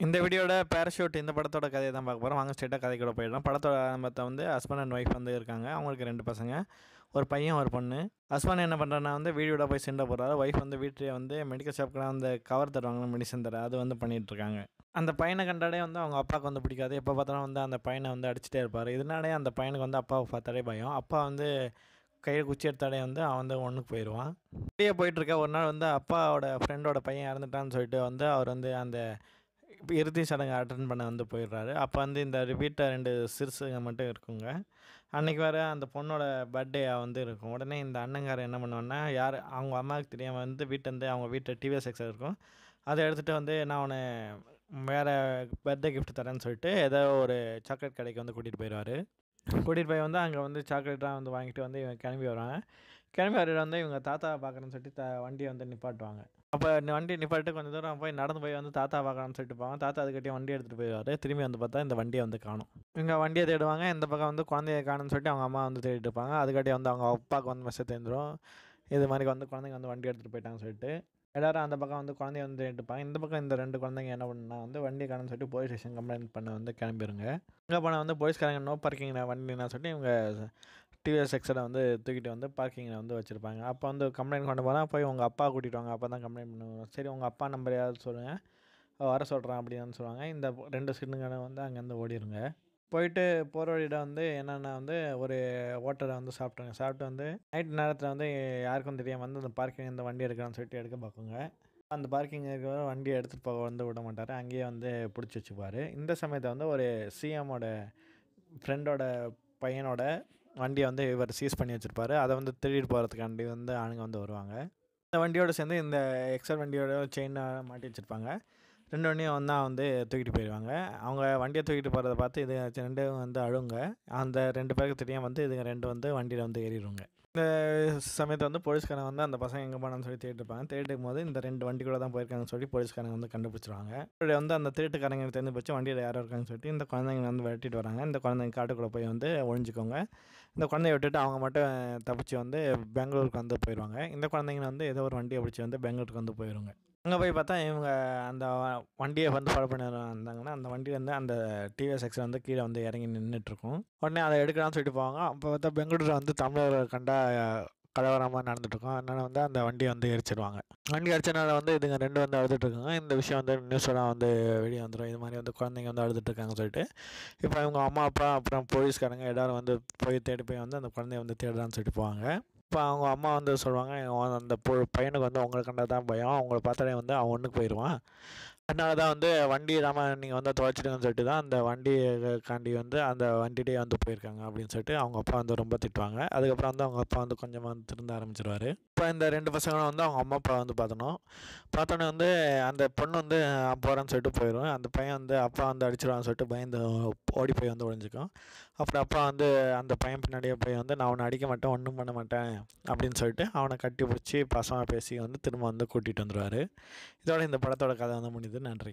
இந்த வீடியோட பேராஷூட் இந்த படத்தோட கதையை தான் பார்க்க போகிறோம். வாங்க ஸ்ட்ரெயிட்டாக கதைக்கூட போயிடலாம். படத்தோட ஆரம்பத்தை வந்து ஹஸ்பண்ட் அண்ட் ஒய்ஃப் வந்து இருக்காங்க. அவங்களுக்கு 2 பசங்க, ஒரு பையன் ஒரு பொண்ணு. ஹஸ்பண்ட் என்ன பண்ணுறாருன்னா வந்து வீடியோட போய் சண்டை போடுறாரு. ஒய்ஃப் வந்து வீட்டிலே வந்து மெடிக்கல் ஷாப்க்குலாம் வந்து கவர் தருவாங்க, மெடிசன் தர, அது வந்து பண்ணிகிட்ருக்காங்க. அந்த பையனை கண்டாலே வந்து அவங்க அப்பாவுக்கு வந்து பிடிக்காது. எப்போ பார்த்தாலும் வந்து அந்த பையனை வந்து அடிச்சுட்டே இருப்பார். இதனாலே அந்த பையனுக்கு வந்து அப்பாவை பார்த்தாலே பயம். அப்பா வந்து கையில் குச்சி எடுத்தாலே வந்து அவன் வந்து ஒன்றுக்கு போயிடுவான். வெளியே போயிட்டுருக்க ஒரு நாள் வந்து அப்பாவோட ஃப்ரெண்டோட பையன் இறந்துட்டான்னு சொல்லிட்டு வந்து அவர் வந்து அந்த இப்போ இறுதி சடங்கு அட்டன் பண்ண வந்து போயிடுறாரு. அப்போ வந்து இந்த வீட்டில் 2 சிறுசுங்க மட்டும் இருக்குங்க. அன்றைக்கி வேறு அந்த பொண்ணோட பர்த்டே வந்து இருக்கும். உடனே இந்த அண்ணங்காரன் என்ன பண்ணுவான்னா, யார் அவங்க அம்மாவுக்கு தெரியாமல் வந்து வீட்டிலேருந்து அவங்க வீட்டில் டிவிஎஸ் எக்ஸல் இருக்கும், அதை எடுத்துகிட்டு வந்து நான் அவனை வேறு பர்த்டே கிஃப்ட் தரேன்னு சொல்லிட்டு ஏதோ ஒரு சாக்லேட் கடைக்கு வந்து கூட்டிகிட்டு போயிடுவார். கூட்டிகிட்டு போய் வந்து அங்கே வந்து சாக்லேட்லாம் வந்து வாங்கிட்டு வந்து இவங்க கிளம்பி வருவாங்க. கிளம்பி வர வந்து இவங்க தாத்தாவை பார்க்குறேன்னு சொல்லிட்டு வண்டியை வந்து நிப்பாட்டுவாங்க. அப்போ வண்டி நிப்பாட்டு கொஞ்சம் தூரம் போய் நடந்து போய் வந்து தாத்தா பார்க்கலான்னு சொல்லிட்டு போவாங்க. தாத்தா அதுக்கிட்டே வண்டி எடுத்துகிட்டு போயிடுவார். திரும்பி வந்து பார்த்தா இந்த வண்டியை வந்து காணும். இவங்க வண்டியை தேடுவாங்க. இந்த பக்கம் வந்து குழந்தைய காணுன்னு சொல்லிட்டு அவங்க அம்மா வந்து தேடிட்டு இருப்பாங்க. அதுக்காட்டி வந்து அவங்க அப்பாவுக்கு வந்து மெசேஜ் தெரிஞ்சிடும், இது மாதிரி வந்து குழந்தைங்க வந்து வண்டி எடுத்துகிட்டு போயிட்டாங்கன்னு சொல்லிட்டு. எல்லோரும் அந்த பக்கம் வந்து குழந்தைய வந்து தேடிட்டு இருப்பாங்க. இந்த பக்கம் இந்த 2 குழந்தைங்க என்ன பண்ணுன்னா வந்து வண்டியை காணுன்னு சொல்லிட்டு போலீஸ் ஸ்டேஷன் கம்ப்ளைண்ட் பண்ண வந்து கிளம்பிடுங்க. அங்கே போனால் வந்து போலீஸ்காரங்க நோ பார்க்கிங்கில் வண்டினா சொல்லிட்டு இவங்க டிவிஎஸ் எக்ஸலை வந்து தூக்கிட்டு வந்து பார்க்கிங்கில் வந்து வச்சுருப்பாங்க. அப்போ வந்து கம்ப்ளைண்ட் கொண்டு போனால் போய் உங்கள் அப்பா கூட்டிகிட்டு வாங்க, அப்போ தான் கம்ப்ளைண்ட் பண்ணுவாங்க. சரி உங்கள் அப்பா நம்பர் யாராவது சொல்லுங்கள், வர சொல்கிறேன் அப்படின்னு சொல்லுவாங்க. இந்த 2 சின்னுங்களை வந்து அங்கேருந்து ஓடிடுங்க. போயிட்டு போகிற வழியில் வந்து என்னென்னா வந்து ஒரு ஹோட்டலை வந்து சாப்பிட்டு வந்து நைட் நேரத்தில் வந்து யாருக்கும் தெரியாமல் வந்து அந்த பார்க்கிங் இந்த வண்டி எடுக்கலாம்னு சொல்லிட்டு எடுக்க பார்க்குங்க. அந்த பார்க்கிங் இருக்கிற வண்டியை எடுத்துகிட்டு போக வந்து விட மாட்டார். அங்கேயே வந்து பிடிச்சி வச்சுப்பார். இந்த சமயத்தை வந்து ஒரு சிஎம்மோட ஃப்ரெண்டோட பையனோட வண்டியை வந்து இவர் சீஸ் பண்ணி வச்சுருப்பார். அதை வந்து திருடிட்டு போகிறதுக்காண்டி வந்து ஆளுங்க வந்து வருவாங்க. இந்த வண்டியோடு சேர்ந்து இந்த எக்ஸல் வண்டியோட செயினை மாட்டி வச்சுருப்பாங்க. 2 வண்டியும் ஒன்றா வந்து தூக்கிட்டு போயிடுவாங்க. அவங்க வண்டியை தூக்கிட்டு போகிறத பார்த்து இது 2 வந்து அழுங்க. அந்த 2 பேருக்கு தெரியாமல் வந்து இதுங்க 2 வந்து வண்டியில் வந்து ஏறிடுங்க. இந்த சமயத்தை வந்து போலீஸ்காரங்க வந்து அந்த பசங்க எங்கே போனான்னு சொல்லி தேடிட்டு இருப்பாங்க. தேடிக்கும் போது இந்த 2 வண்டிக்குள்ளே தான் போயிருக்காங்கன்னு சொல்லி போலீஸ்காரங்க வந்து கண்டுபிடிச்சிருவாங்க. இப்படி வந்து அந்த திருட்டுக்காரங்க தெரிஞ்சு போச்சு வண்டியில் யாரோ இருக்காங்கன்னு சொல்லிட்டு இந்த குழந்தைங்க வந்து விரட்டிட்டு வராங்க. இந்த குழந்தைங்க காட்டுக்குள்ளே போய் வந்து ஒழிஞ்சிக்கோங்க. இந்த குழந்தைய விட்டுட்டு அவங்க மட்டும் தப்பிச்சு வந்து பெங்களூருக்கு வந்து போயிடுவாங்க. இந்த குழந்தைங்க வந்து ஏதோ ஒரு வண்டியை பிடிச்சி வந்து பெங்களூருக்கு வந்து போயிடுங்க. அங்கே போய் பார்த்தா இவங்க அந்த வண்டியை வந்து ஃபாலோ பண்ணி வந்தாங்கன்னா அந்த வண்டி வந்து அந்த டிவிஎஸ் எக்ஸல் வந்து கீழே வந்து இறங்கி நின்றுட்டுருக்கும். உடனே அதை எடுக்கலாம்னு சொல்லிட்டு போவாங்க. அப்போ பார்த்தா பெங்களூரில் வந்து தமிழர்கள் கண்டா கலவரமாக நடந்துட்டுருக்கோம். அதனால் வந்து அந்த வண்டியை வந்து எரிச்சிடுவாங்க. வண்டி அடிச்சனால வந்து இதுங்க 2 வந்து அழுதுட்டுருக்காங்க. இந்த விஷயம் வந்து நியூஸ்லாம் வந்து வெளியே வந்துடும். இது மாதிரி வந்து குழந்தைங்க வந்து அழுதுட்டுருக்காங்கன்னு சொல்லிட்டு. இப்போ இவங்க அம்மா அப்பா அப்புறம் போலீஸ்காரங்க எல்லோரும் வந்து போய் தேடி போய் வந்து அந்த குழந்தைய வந்து தேடலான்னு சொல்லிட்டு போவாங்க. இப்போ அவங்க அம்மா வந்து சொல்லுவாங்க, அந்த பையனுக்கு வந்து உங்களை கண்டா தான் பயம், அவங்கள பார்த்தாலே வந்து அவன் ஒன்றுக்கு போயிடுவான், அதனால தான் வந்து வண்டி இல்லாமல் நீங்கள் வந்து துவைச்சிடுங்கன்னு சொல்லிட்டு தான் அந்த வண்டிக்காண்டி வந்து அந்த வண்டியிலே வந்து போயிருக்காங்க அப்படின்னு சொல்லிட்டு அவங்க அப்பா வந்து ரொம்ப திட்டுவாங்க. அதுக்கப்புறம் வந்து அவங்க அப்பா வந்து கொஞ்சமாக வந்து திருந்த ஆரம்பிச்சிருவார். இப்போ இந்த 2 பசங்களும் வந்து அவங்க அம்மா அப்பா வந்து பார்த்தோன்னே வந்து அந்த பொண்ணு வந்து போகிறேன்னு சொல்லிட்டு போயிடும். அந்த பையன் வந்து அப்பா வந்து அடிச்சிடுவான்னு சொல்லிட்டு பயந்து ஓடி போய் வந்து ஒழிஞ்சிக்கும். அப்புறம் அப்பா வந்து அந்த பையன் பின்னாடியே போய் வந்து நான் அவனை அடிக்க மாட்டேன், ஒன்றும் பண்ண மாட்டேன் அப்படின்னு சொல்லிட்டு அவனை கட்டி பிடிச்சி பாசமாக பேசி வந்து திரும்ப வந்து கூட்டிகிட்டு வந்துடுவார். இதோட இந்த படத்தோட கதை வந்து முடியுது. நன்றி.